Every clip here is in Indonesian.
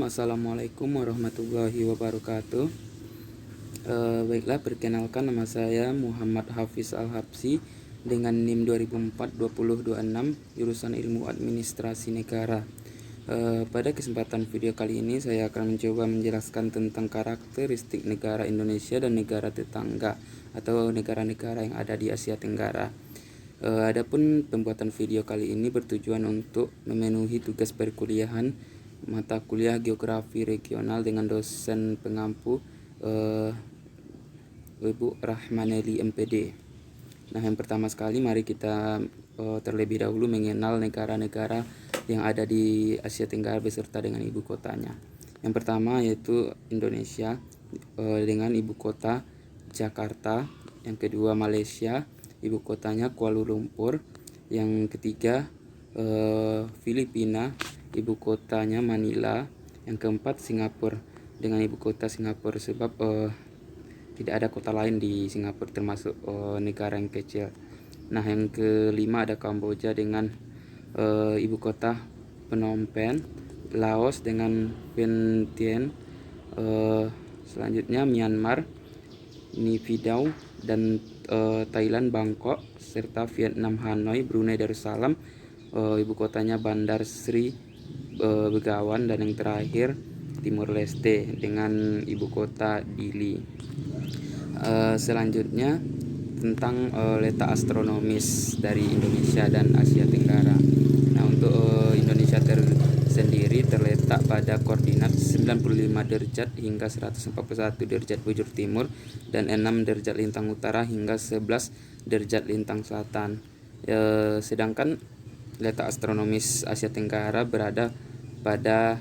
Assalamualaikum warahmatullahi wabarakatuh. Baiklah, perkenalkan, nama saya Muhammad Hafiz Al-Habsyi dengan NIM 2004-2026, jurusan Ilmu Administrasi Negara. Pada kesempatan video kali ini saya akan mencoba menjelaskan tentang karakteristik negara Indonesia dan negara tetangga atau negara-negara yang ada di Asia Tenggara. Adapun pembuatan video kali ini bertujuan untuk memenuhi tugas perkuliahan mata kuliah Geografi Regional dengan dosen pengampu Ibu Rahmaneli MPD. Nah, yang pertama sekali mari kita terlebih dahulu mengenal negara-negara yang ada di Asia Tenggara beserta dengan ibu kotanya. Yang pertama yaitu Indonesia dengan ibu kota Jakarta. Yang kedua Malaysia, ibu kotanya Kuala Lumpur. Yang ketiga Filipina, ibu kotanya Manila. Yang keempat Singapura dengan ibu kota Singapura, sebab tidak ada kota lain di Singapura termasuk negara yang kecil. Nah, yang kelima ada Kamboja dengan ibu kota Phnom Penh. Laos dengan Vientiane. Selanjutnya Myanmar, Naypyidaw, dan Thailand Bangkok, serta Vietnam Hanoi. Brunei Darussalam, ibu kotanya Bandar Sri Begawan, dan yang terakhir Timor Leste dengan ibu kota Dili. Selanjutnya tentang letak astronomis dari Indonesia dan Asia Tenggara. Nah, untuk Indonesia sendiri terletak pada koordinat 95 derajat hingga 141 derajat bujur timur dan 6 derajat lintang utara hingga 11 derajat lintang selatan. Sedangkan letak astronomis Asia Tenggara berada pada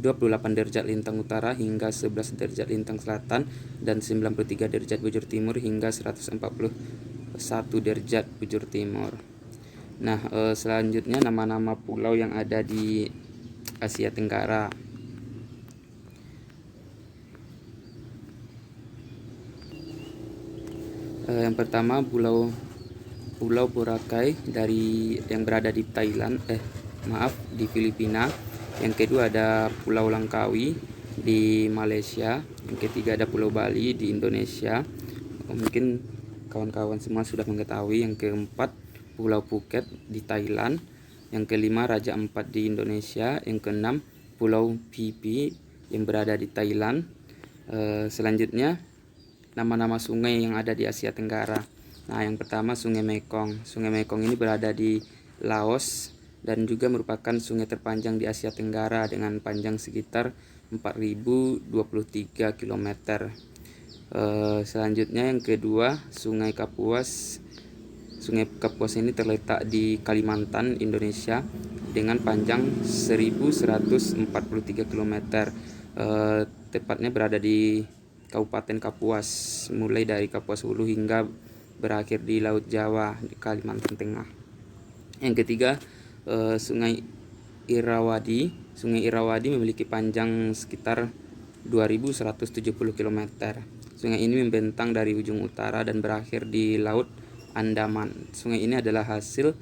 28 derajat lintang utara hingga 11 derajat lintang selatan dan 93 derajat bujur timur hingga 141 derajat bujur timur. Nah, selanjutnya nama-nama pulau yang ada di Asia Tenggara. Yang pertama Pulau Boracay yang berada di di Filipina. Yang kedua ada Pulau Langkawi di Malaysia. Yang ketiga ada Pulau Bali di Indonesia. Mungkin kawan-kawan semua sudah mengetahui. Yang keempat Pulau Phuket di Thailand. Yang kelima Raja Ampat di Indonesia. Yang keenam Pulau Phi Phi yang berada di Thailand. Selanjutnya nama-nama sungai yang ada di Asia Tenggara. Nah, yang pertama Sungai Mekong. Sungai Mekong ini berada di Laos dan juga merupakan sungai terpanjang di Asia Tenggara dengan panjang sekitar 4023 km. Selanjutnya yang kedua Sungai Kapuas. Sungai Kapuas ini terletak di Kalimantan, Indonesia dengan panjang 1143 km. Tepatnya berada di Kabupaten Kapuas, mulai dari Kapuas Hulu hingga berakhir di Laut Jawa di Kalimantan Tengah. Yang ketiga Sungai Irrawaddy. Sungai Irrawaddy memiliki panjang sekitar 2170 km. Sungai ini membentang dari ujung utara dan berakhir di Laut Andaman. Sungai ini adalah hasil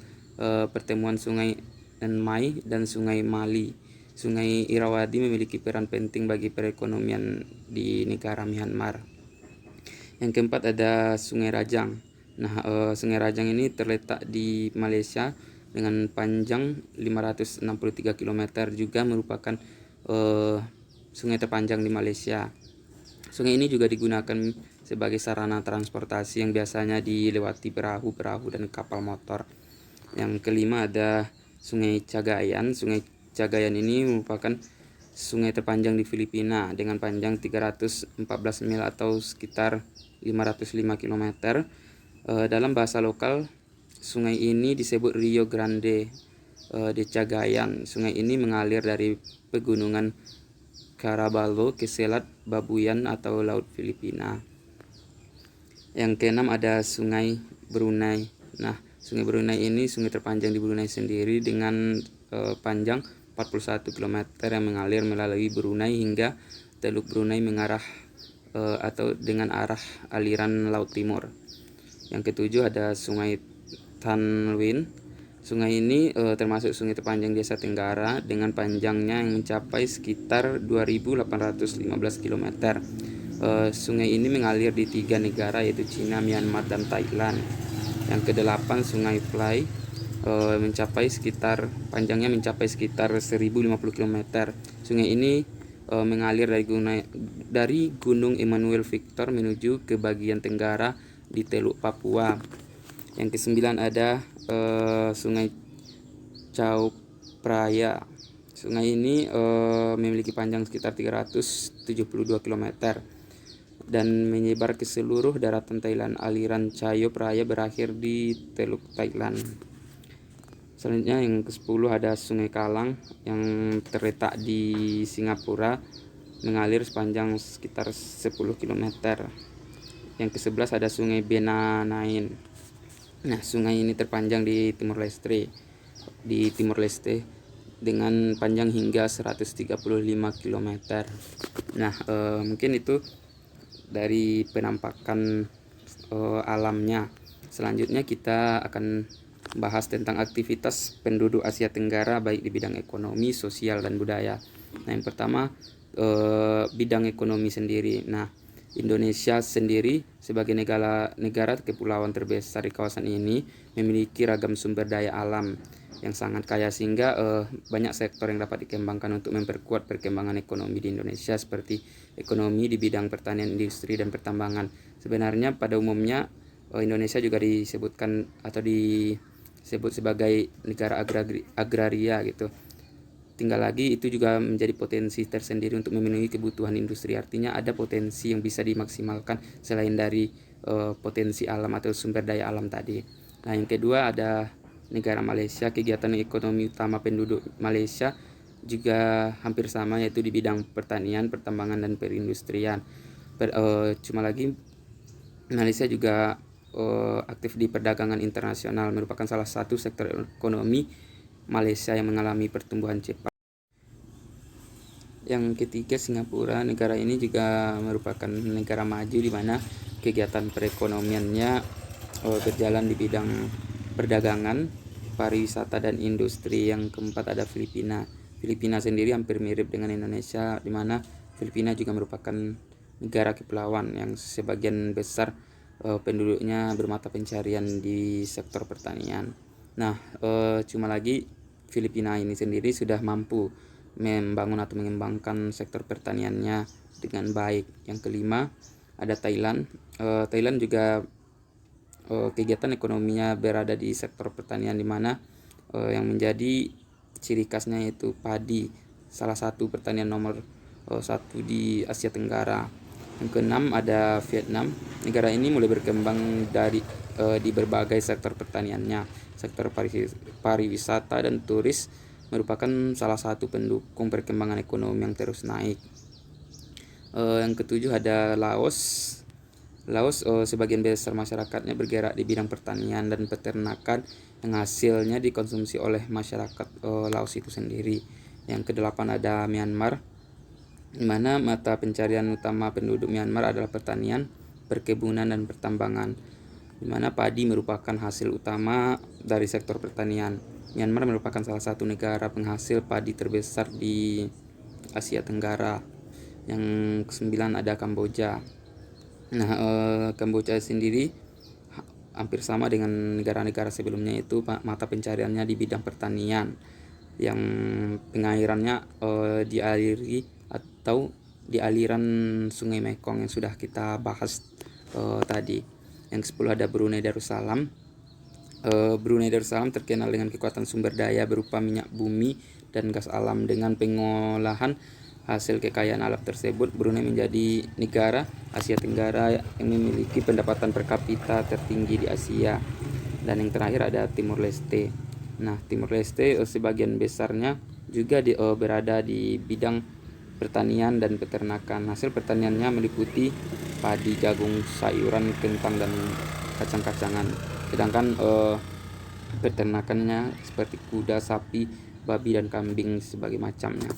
pertemuan Sungai Enmai dan Sungai Mali. Sungai Irrawaddy memiliki peran penting bagi perekonomian di negara Myanmar. Yang keempat ada Sungai Rajang. Nah, Sungai Rajang ini terletak di Malaysia dengan panjang 563 km, juga merupakan sungai terpanjang di Malaysia. Sungai ini juga digunakan sebagai sarana transportasi yang biasanya dilewati perahu dan kapal motor. Yang kelima ada Sungai Cagayan. Sungai Cagayan ini merupakan sungai terpanjang di Filipina dengan panjang 314 mil atau sekitar 505 km. Dalam bahasa lokal, sungai ini disebut Rio Grande de Cagayan. Sungai ini mengalir dari pegunungan Caraballo ke Selat Babuyan atau Laut Filipina. Yang keenam ada Sungai Brunei. Nah, Sungai Brunei ini sungai terpanjang di Brunei sendiri dengan panjang 41 km yang mengalir melalui Brunei hingga Teluk Brunei mengarah atau dengan arah aliran Laut Timur. Yang ketujuh ada Sungai Tan Luin. Sungai ini termasuk sungai terpanjang di Asia Tenggara dengan panjangnya yang mencapai sekitar 2.815 km. Sungai ini mengalir di 3 negara yaitu Cina, Myanmar, dan Thailand. Yang kedelapan Sungai Fly panjangnya mencapai sekitar 1.050 km. Sungai ini mengalir dari Gunung Emmanuel Victor menuju ke bagian tenggara di Teluk Papua. Yang kesembilan ada Sungai Chao Phraya. Sungai ini memiliki panjang sekitar 372 km dan menyebar ke seluruh daratan Thailand. Aliran Chao Phraya berakhir di Teluk Thailand. Selanjutnya yang ke-10 ada Sungai Kalang yang terletak di Singapura, mengalir sepanjang sekitar 10 km. Yang ke-11 ada Sungai Benanain. Nah, sungai ini terpanjang di Timor Leste dengan panjang hingga 135 km. Nah, mungkin itu dari penampakan alamnya. Selanjutnya kita akan bahas tentang aktivitas penduduk Asia Tenggara baik di bidang ekonomi, sosial, dan budaya. Nah, yang pertama bidang ekonomi sendiri. Nah, Indonesia sendiri sebagai negara kepulauan terbesar di kawasan ini memiliki ragam sumber daya alam yang sangat kaya sehingga banyak sektor yang dapat dikembangkan untuk memperkuat perkembangan ekonomi di Indonesia seperti ekonomi di bidang pertanian, industri, dan pertambangan. Sebenarnya pada umumnya Indonesia juga disebutkan atau disebut sebagai negara agraria gitu. Tinggal lagi itu juga menjadi potensi tersendiri untuk memenuhi kebutuhan industri. Artinya ada potensi yang bisa dimaksimalkan selain dari potensi alam atau sumber daya alam tadi. Nah, yang kedua ada negara Malaysia. Kegiatan ekonomi utama penduduk Malaysia juga hampir sama, yaitu di bidang pertanian, pertambangan, dan perindustrian. Cuma lagi Malaysia juga aktif di perdagangan internasional, merupakan salah satu sektor ekonomi Malaysia yang mengalami pertumbuhan cepat. Yang ketiga Singapura. Negara ini juga merupakan negara maju di mana kegiatan perekonomiannya berjalan di bidang perdagangan, pariwisata, dan industri. Yang keempat ada Filipina. Filipina sendiri hampir mirip dengan Indonesia, di mana Filipina juga merupakan negara kepulauan yang sebagian besar penduduknya bermata pencarian di sektor pertanian. Nah, cuma lagi Filipina ini sendiri sudah mampu membangun atau mengembangkan sektor pertaniannya dengan baik. Yang kelima ada Thailand. Thailand juga kegiatan ekonominya berada di sektor pertanian, di mana yang menjadi ciri khasnya yaitu padi, salah satu pertanian nomor satu di Asia Tenggara. Yang keenam ada Vietnam. Negara ini mulai berkembang di berbagai sektor pertaniannya. Sektor pariwisata dan turis merupakan salah satu pendukung perkembangan ekonomi yang terus naik. Yang ketujuh ada Laos. Laos sebagian besar masyarakatnya bergerak di bidang pertanian dan peternakan yang hasilnya dikonsumsi oleh masyarakat Laos itu sendiri. Yang kedelapan ada Myanmar, di mana mata pencarian utama penduduk Myanmar adalah pertanian, perkebunan, dan pertambangan, di mana padi merupakan hasil utama dari sektor pertanian. Myanmar merupakan salah satu negara penghasil padi terbesar di Asia Tenggara. Yang kesembilan ada Kamboja. Nah, Kamboja sendiri hampir sama dengan negara-negara sebelumnya, itu mata pencariannya di bidang pertanian yang pengairannya dialiri atau di aliran Sungai Mekong yang sudah kita bahas tadi. Yang ke-10 ada Brunei Darussalam. Brunei Darussalam terkenal dengan kekuatan sumber daya berupa minyak bumi dan gas alam. Dengan pengolahan hasil kekayaan alam tersebut, Brunei menjadi negara Asia Tenggara yang memiliki pendapatan per kapita tertinggi di Asia. Dan yang terakhir ada Timor Leste. Nah, Timor Leste sebagian besarnya juga berada di bidang pertanian dan peternakan. Hasil pertaniannya meliputi padi, jagung, sayuran, kentang, dan kacang-kacangan. Sedangkan peternakannya seperti kuda, sapi, babi, dan kambing sebagai macamnya.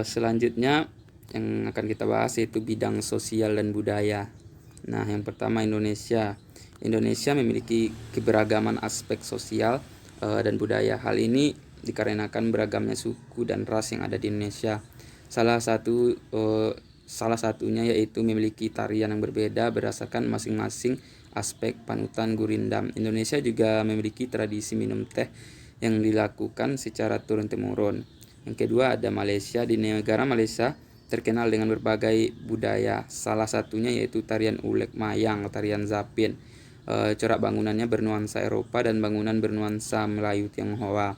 Selanjutnya yang akan kita bahas yaitu bidang sosial dan budaya. Nah, yang pertama Indonesia. Indonesia memiliki keberagaman aspek sosial dan budaya. Hal ini dikarenakan beragamnya suku dan ras yang ada di Indonesia. Salah satunya yaitu memiliki tarian yang berbeda berdasarkan masing-masing aspek panutan gurindam. Indonesia juga memiliki tradisi minum teh yang dilakukan secara turun-temurun. Yang kedua ada Malaysia. Di negara Malaysia terkenal dengan berbagai budaya. Salah satunya yaitu tarian ulek mayang, tarian zapin. Corak bangunannya bernuansa Eropa dan bangunan bernuansa Melayu Tionghoa.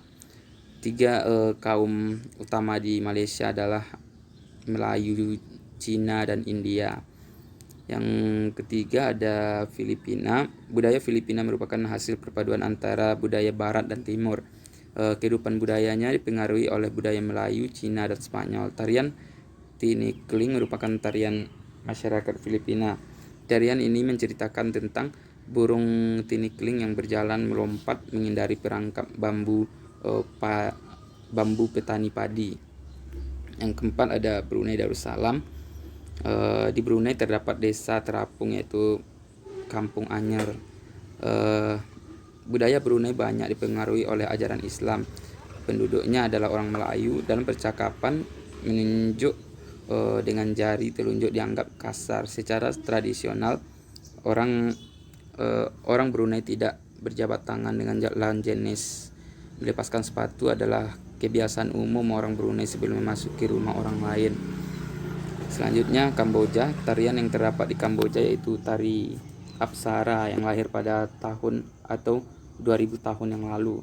Tiga kaum utama di Malaysia adalah Melayu, Cina, dan India. Yang ketiga ada Filipina. Budaya Filipina merupakan hasil perpaduan antara budaya Barat dan Timur. Kehidupan budayanya dipengaruhi oleh budaya Melayu, Cina, dan Spanyol. Tarian Tinikling merupakan tarian masyarakat Filipina. Tarian ini menceritakan tentang burung tinikling yang berjalan melompat menghindari perangkap bambu petani padi. Yang keempat ada Brunei Darussalam. Di Brunei terdapat desa terapung yaitu Kampung Anyer. Budaya Brunei banyak dipengaruhi oleh ajaran Islam. Penduduknya adalah orang Melayu. Dalam percakapan menunjuk dengan jari telunjuk dianggap kasar. Secara tradisional orang Brunei tidak berjabat tangan dengan lawan jenis. Melepaskan sepatu adalah kebiasaan umum orang Brunei sebelum memasuki rumah orang lain. Selanjutnya Kamboja. Tarian yang terdapat di Kamboja yaitu tari Apsara yang lahir pada tahun atau 2000 tahun yang lalu.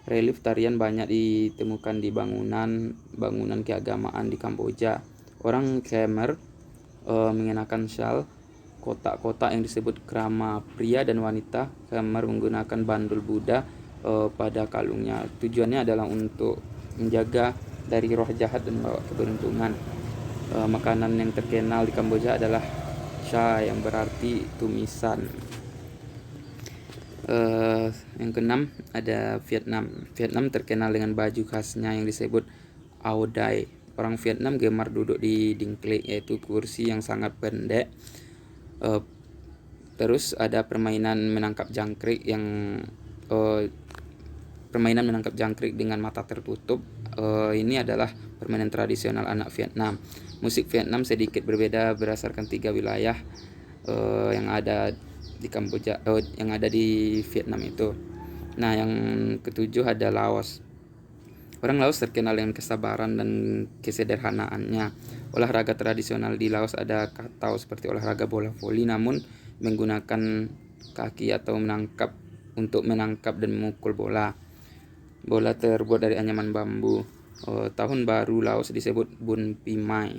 Relief tarian banyak ditemukan di bangunan keagamaan di Kamboja. Orang Khmer mengenakan syal kotak-kotak yang disebut krama. Pria dan wanita Khmer menggunakan bandul Buddha pada kalungnya. Tujuannya adalah untuk menjaga dari roh jahat dan membawa keberuntungan. Makanan yang terkenal di Kamboja adalah chai yang berarti tumisan. Yang keenam ada Vietnam. Vietnam terkenal dengan baju khasnya yang disebut Áo Dai. Orang Vietnam gemar duduk di dingklek yaitu kursi yang sangat pendek. Terus ada permainan menangkap jangkrik dengan mata tertutup. Ini adalah permainan tradisional anak Vietnam. Musik Vietnam sedikit berbeda berdasarkan 3 wilayah yang ada di Kamboja, yang ada di Vietnam itu. Nah, yang ketujuh ada Laos. Orang Laos terkenal dengan kesabaran dan kesederhanaannya. Olahraga tradisional di Laos ada katau seperti olahraga bola voli, namun menggunakan kaki atau untuk menangkap dan memukul bola. Bola terbuat dari anyaman bambu. Tahun baru Laos disebut Bun Pimai.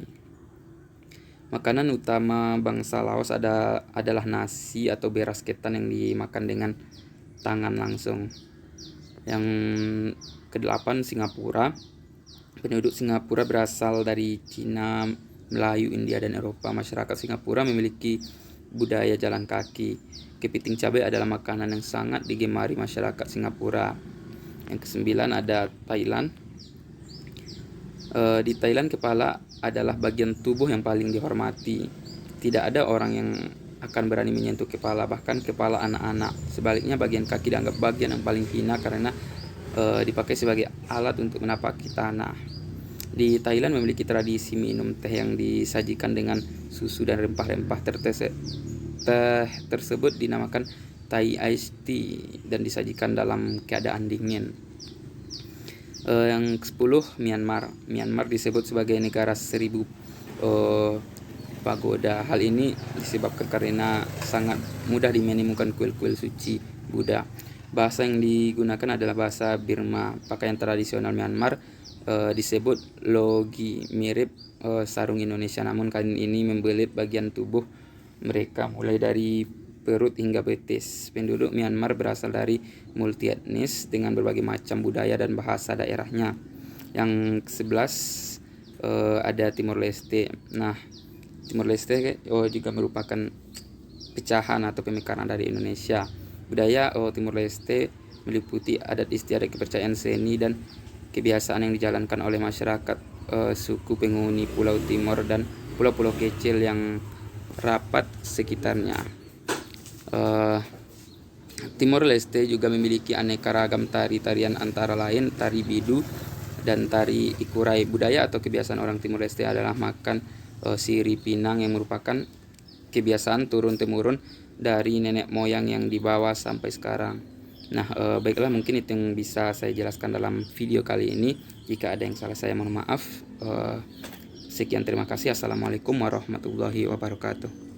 Makanan utama bangsa Laos adalah nasi atau beras ketan yang dimakan dengan tangan langsung. Yang kedelapan Singapura. Penduduk Singapura berasal dari Cina, Melayu, India, dan Eropa. Masyarakat Singapura memiliki budaya jalan kaki. Kepiting cabai adalah makanan yang sangat digemari masyarakat Singapura. Yang kesembilan ada Thailand. Di Thailand kepala adalah bagian tubuh yang paling dihormati. Tidak ada orang yang akan berani menyentuh kepala, bahkan kepala anak-anak. Sebaliknya bagian kaki dianggap bagian yang paling hina karena dipakai sebagai alat untuk menapaki tanah. Di Thailand memiliki tradisi minum teh yang disajikan dengan susu dan rempah-rempah. Teh tersebut dinamakan Thai Iced Tea dan disajikan dalam keadaan dingin. Yang ke-10 Myanmar. Myanmar disebut sebagai negara 1000 pagoda. Hal ini disebabkan karena sangat mudah menemukan kuil-kuil suci Buddha. Bahasa yang digunakan adalah bahasa Burma. Pakaian tradisional Myanmar disebut logi, mirip sarung Indonesia, namun kain ini membelit bagian tubuh mereka mulai dari perut hingga betis. Penduduk Myanmar berasal dari multietnis dengan berbagai macam budaya dan bahasa daerahnya. Yang ke-11 ada Timor Leste. Nah, Timor Leste juga merupakan pecahan atau pemekaran dari Indonesia. Budaya Timor Leste meliputi adat istiadat, kepercayaan seni, dan kebiasaan yang dijalankan oleh masyarakat suku penghuni Pulau Timor dan pulau-pulau kecil yang rapat sekitarnya. Timor Leste juga memiliki aneka ragam tari-tarian antara lain tari bidu dan tari ikurai. Budaya atau kebiasaan orang Timor Leste adalah makan siri pinang yang merupakan kebiasaan turun-temurun dari nenek moyang yang dibawa sampai sekarang. Nah, baiklah, mungkin itu yang bisa saya jelaskan dalam video kali ini. Jika ada yang salah, saya mohon maaf. Sekian, terima kasih. Assalamualaikum warahmatullahi wabarakatuh.